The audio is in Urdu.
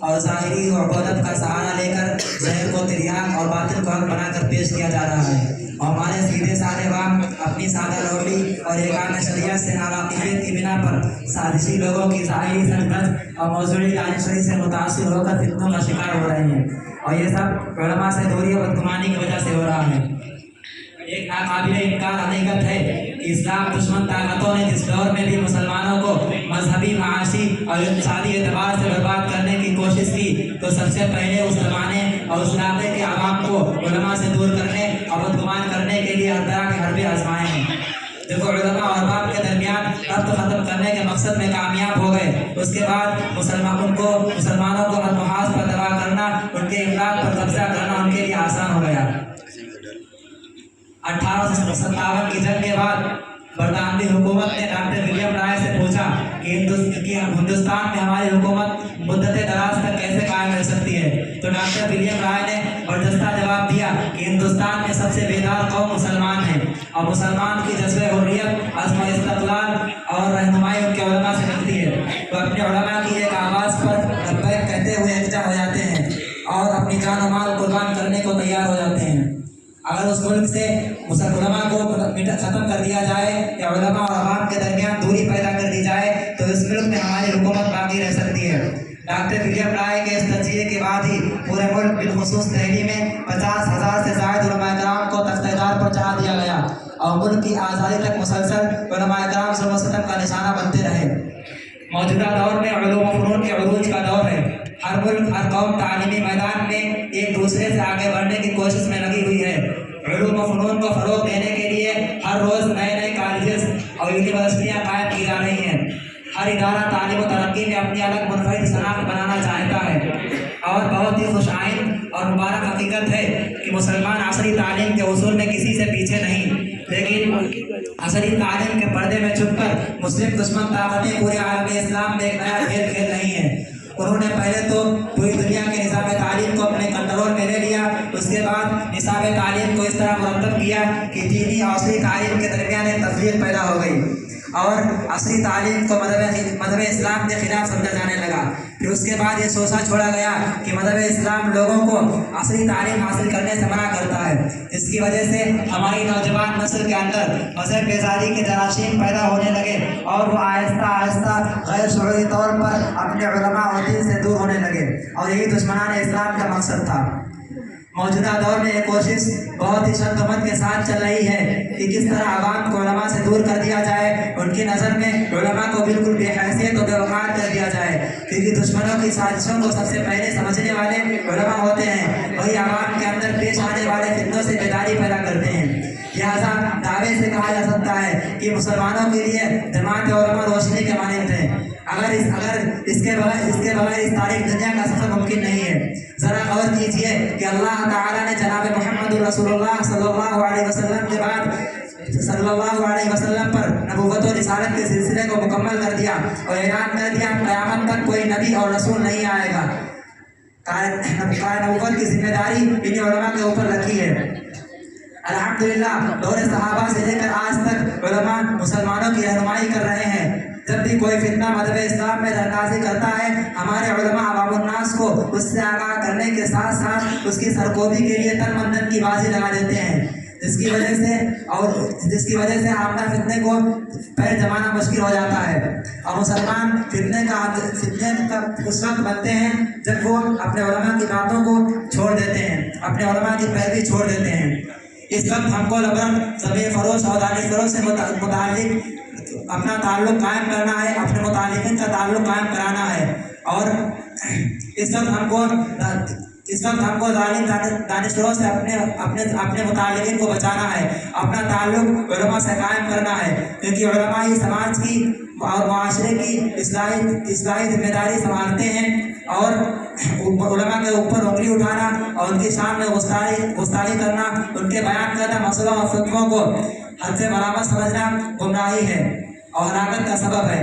اور ظاہری عبودت کا سہارا لے کر ظاہر کو تریاق اور باطل کو حق بنا کر پیش کیا جا رہا ہے، اور ہمارے سیدھے سادے باپ اپنی سادہ روٹی اور ایکان شریعت سے ناواقفیت کی بنا پر سازشی لوگوں کی ظاہری سرگرد اور موضوعی دانشوری سے متاثر ہو کر فتنوں کا شکار ہو رہے ہیں، اور یہ سب علماء سے دوری اور بدگمانی کی وجہ سے ہو رہا ہے۔ ایک ناقابل انکار حقیقت ہے کہ اسلام دشمن طاقتوں نے جس دور میں بھی مسلمانوں کو مذہبی، معاشی اور اقتصادی اعتبار سے برباد کرنے کی کوشش کی تو سب سے پہلے اس زمانے اور اس علاقے کے عوام کو علماء سے دور کرنے اور بدگمان کرنے کے لیے ہر طرح کے حربے آزمائے ہیں۔ جب وہ علماء اور باپ کے درمیان ربط ختم کرنے کے مقصد میں کامیاب ہو گئے، اس کے بعد مسلمانوں کو ہر محاذ پر تباہ کرنا، ان کے املاک پر قبضہ کرنا ان کے لیے آسان ہو گیا۔ 1857 کی جنگ کے بعد برطانوی حکومت نے ڈاکٹر ولیم رائے سے پوچھا کہ ہندوستان میں ہماری حکومت مدت دراز تک کیسے قائم رہ سکتی ہے، تو ڈاکٹر ولیم رائے نے برجستہ جواب دیا کہ ہندوستان میں سب سے بیدار قوم مسلمان ہیں، اور مسلمان کی جذبہ حریت، عزم و استقلال اور رہنمائی ان کے علماء سے ملتی ہے۔ وہ اپنے علماء کی ایک آواز پر لبیک کہتے ہوئے یکجا ہو جاتے ہیں اور اپنی جان و مال قربان کرنے کو تیار ہو جاتے ہیں۔ اگر اس ملک سے علماء کو ختم کر دیا جائے یا علماء اور عوام کے درمیان دوری پیدا کر دی جائے تو اس ملک میں ہماری حکومت باقی رہ سکتی ہے۔ ڈاکٹر ولیم رائے کے اس تجزیے کے بعد ہی پورے ملک بالخصوص دہلی میں 50,000 سے زائد علماء کرام کو تختہ دار پر چڑھا دیا گیا، اور ملک کی آزادی تک مسلسل علماء کرام ظلم و ستم کا نشانہ بنتے رہے۔ موجودہ دور میں علوم و فنون کے عروج کا دور ہے۔ ہر ملک، ہر قوم تعلیمی میدان میں ایک دوسرے سے آگے بڑھنے کی کوشش میں لگی ہوئی ہے۔ علوم و فنون کو فروغ دینے کے لیے ہر روز نئے کالجز اور یونیورسٹیاں قائم کی جا رہی ہیں۔ ہر ادارہ تعلیم و ترقی میں اپنی الگ منفرد شناخت بنانا چاہتا ہے، اور بہت ہی خوش آئند اور مبارک حقیقت ہے کہ مسلمان عصری تعلیم کے اصول میں کسی سے پیچھے نہیں، لیکن عصری تعلیم کے پردے میں چھپ کر مسلم دشمن طاقتیں پورے عالم اسلام میں ایک نیا کھیل کھیل رہی ہیں۔ انہوں نے پہلے تو پوری دنیا کے نصاب تعلیم کو اپنے کنٹرول میں لے لیا، اس کے بعد نصاب تعلیم کو اس طرح مرتب کیا کہ دینی اور عصری تعلیم کے درمیان ایک تفریق پیدا ہو گئی، اور عصری تعلیم کو مذہب اسلام کے خلاف سمجھا جانے لگا۔ پھر اس کے بعد یہ سوچا چھوڑا گیا کہ مذہب اسلام لوگوں کو عصری تعلیم حاصل کرنے سے منع کرتا ہے۔ اس کی وجہ سے ہماری نوجوان نسل کے اندر مذہب بیزاری کے جراثیم پیدا ہونے لگے، اور وہ آہستہ آہستہ غیر شعوری طور پر اپنے علماء اور دین سے دور ہونے لگے، اور یہی دشمنان اسلام کا مقصد تھا۔ موجودہ دور میں یہ کوشش بہت ہی شد و مد کے ساتھ چل رہی ہے کہ کس طرح عوام کو علماء سے دور کر دیا جائے، ان کی نظر میں علماء کو بالکل بے حیثیت و بے وقار کر دیا جائے، کیونکہ دشمنوں کی سازشوں کو سب سے پہلے سمجھنے والے علماء ہوتے ہیں، وہی عوام کے اندر پیش آنے والے فتنوں سے بیداری پیدا کرتے ہیں۔ لہٰذا دعوے سے کہا جا سکتا ہے کہ مسلمانوں کے لیے جماعت علماء روشنی کے مانند ہے۔ اگر اس کے بغیر اس تاریخ دنیا کا سفر ممکن نہیں ہے۔ ذرا غور کیجئے کہ اللہ تعالیٰ نے جناب محمد رسول اللہ صلی اللہ علیہ وسلم کے بعد صلی اللہ علیہ وسلم پر نبوت و رسالت کے سلسلے کو مکمل کر دیا، اور اعلان کر دیا قیامت تک کوئی نبی اور رسول نہیں آئے گا۔ نبوت کی ذمہ داری انہیں علماء کے اوپر رکھی ہے۔ الحمدللہ دور صحابہ سے لے کر آج تک علماء مسلمانوں کی رہنمائی کر رہے ہیں۔ جب بھی کوئی فتنہ مذہب اسلام میں درکازی کرتا ہے، ہمارے علماء عوام الناس کو اس سے آگاہ کرنے کے ساتھ ساتھ اس کی سرکوبی کے لیے تن من دھن کی بازی لگا دیتے ہیں، جس کی وجہ سے آمدہ فتنے کو پیر جمانا مشکل ہو جاتا ہے، اور مسلمان فتنے کا اس وقت بنتے ہیں جب وہ اپنے علماء کی باتوں کو چھوڑ دیتے ہیں، اپنے علماء کی پیروی چھوڑ دیتے ہیں۔ اس وقت ہم کو لبرم زمین فروش اور دانش فروش سے متعلق اپنا تعلق قائم کرنا ہے، اپنے متعلقین کا تعلق قائم کرانا ہے، اور اس وقت ہم کو ظالم دانش فروش سے اپنے متعلقین کو بچانا ہے، اپنا تعلق علماء سے قائم کرنا ہے، کیونکہ علماء ہی سماج کی اور معاشرے کی اصلاحی ذمہ داری سنبھالتے ہیں، اور علماء کے اوپر انگلی اٹھانا اور ان کی شان میں گستاخی کرنا، ان کے بیان کردہ مسئلوں اور فتووں کو حد سے برابر سمجھنا گمراہی ہے اور ہلاکت کا سبب ہے۔